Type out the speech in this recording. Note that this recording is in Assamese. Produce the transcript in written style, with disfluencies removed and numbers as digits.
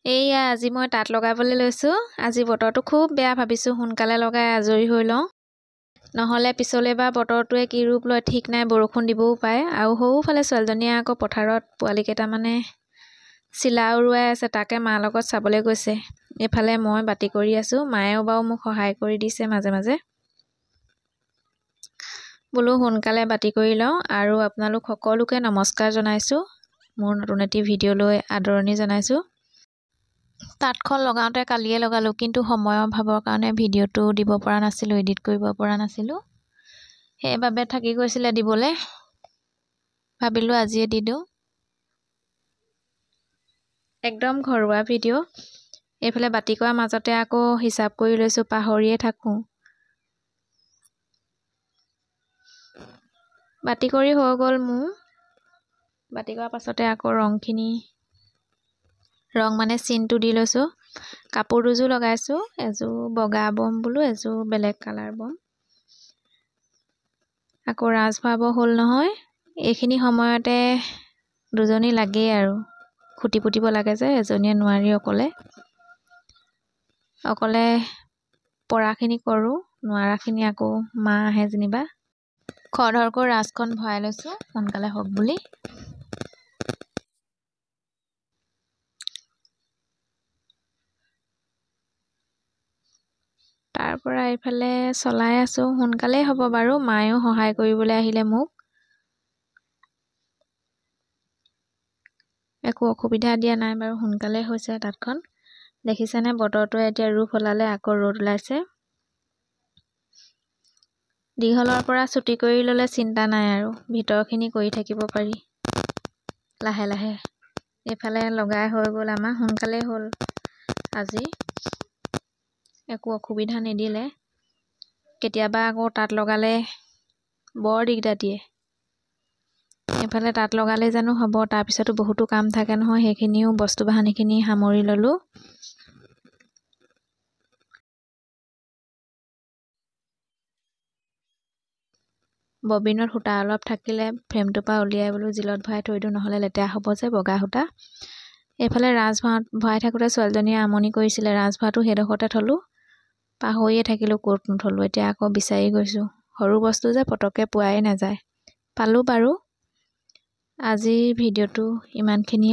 এইয়া আজি মই তাঁত লগাবলৈ লৈছোঁ। আজি বতৰটো খুব বেয়া, ভাবিছোঁ সোনকালে লগাই আজৰি হৈ লওঁ। নহ'লে পিছলৈ বা বতৰটোৱে কি ৰূপ লয় ঠিক নাই, বৰষুণ দিবও পাৰে। আৰু সৰুফালে ছোৱালীজনীয়ে আকৌ পথাৰত পোৱালি কেইটামানে চিলা উৰুৱাই আছে, তাকে মাৰ লগত চাবলৈ গৈছে। এইফালে মই বাতি কৰি আছোঁ, মায়েও বাৰু মোক সহায় কৰি দিছে মাজে মাজে। বোলো সোনকালে বাতি কৰি লওঁ। আৰু আপোনালোক সকলোকে নমস্কাৰ জনাইছোঁ। মোৰ নতুন এটি ভিডিঅ'লৈ আদৰণি জনাইছোঁ। তাঁতখন লগাওঁতে কালিয়ে লগালোঁ, কিন্তু সময়ৰ অভাৱৰ কাৰণে ভিডিঅ'টো দিব পৰা নাছিলোঁ, এডিট কৰিব পৰা নাছিলোঁ। সেইবাবে থাকি গৈছিলে দিবলৈ। ভাবিলোঁ আজিয়ে দি দিওঁ। একদম ঘৰুৱা ভিডিঅ'। এইফালে বাতি কৰাৰ মাজতে আকৌ হিচাপ কৰি লৈছোঁ, পাহৰিয়ে থাকোঁ। বাতি কৰি হৈ গ'ল মোৰ। বাতি কৰাৰ পাছতে আকৌ ৰং মানে চিনটো দি লৈছোঁ। কাপোৰ দুযোৰ লগাইছোঁ, এযোৰ বগা বম বোলো, এযোৰ বেলেগ কালাৰ বম। আকৌ ৰাঁচ ভৰাব হ'ল নহয়। এইখিনি সময়তে দুজনী লাগেই আৰু খুটি পুতিব লাগে যে, এজনীয়ে নোৱাৰি অকলে পৰাখিনি কৰোঁ, নোৱাৰাখিনি আকৌ মা আহে যেনিবা। খৰধৰকৈ ৰাঁচখন ভৰাই লৈছোঁ সোনকালে হওক বুলি। তাৰ পৰা এইফালে চলাই আছোঁ, সোনকালেই হ'ব বাৰু। মায়েও সহায় কৰিবলৈ আহিলে মোক। একো অসুবিধা দিয়া নাই বাৰু, সোনকালে হৈছে তাঁতখন। দেখিছেনে বতৰটোৱে এতিয়া ৰূপ সলালে, আকৌ ৰ'দ ওলাইছে। দীঘলৰ পৰা চুটি কৰি ল'লে চিন্তা নাই আৰু, ভিতৰখিনি কৰি থাকিব পাৰি লাহে লাহে। এইফালে লগাই হৈ গ'ল, আমাৰ সোনকালেই হ'ল আজি। একো অসুবিধা নিদিলে। কেতিয়াবা আকৌ তাঁত লগালে বৰ দিগদাৰ দিয়ে। এইফালে তাঁত লগালে জানো হ'ব, তাৰপিছতো বহুতো কাম থাকে নহয়, সেইখিনিও বস্তু বাহানিখিনি সামৰি ল'লোঁ। ববিনত সূতা অলপ থাকিলে ফ্ৰেমটোৰ পৰা উলিয়াই বোলো জিলত ভৰাই থৈ দিওঁ, নহ'লে লেতেৰা হ'ব যে বগা সূতা। এইফালে ৰাঁচ ভৰাই থাকোঁতে ছোৱালীজনীয়ে আমনি কৰিছিলে, ৰাঁচ ভৰাটো সেইডোখৰতে থলোঁ, পাহৰিয়ে থাকিলোঁ ক'ত নথলোঁ। এতিয়া আকৌ বিচাৰি গৈছোঁ, সৰু বস্তু যে পটককৈ পোৱাই নাযায়। পালোঁ বাৰু। আজিৰ ভিডিঅ'টো ইমানখিনিয়ে।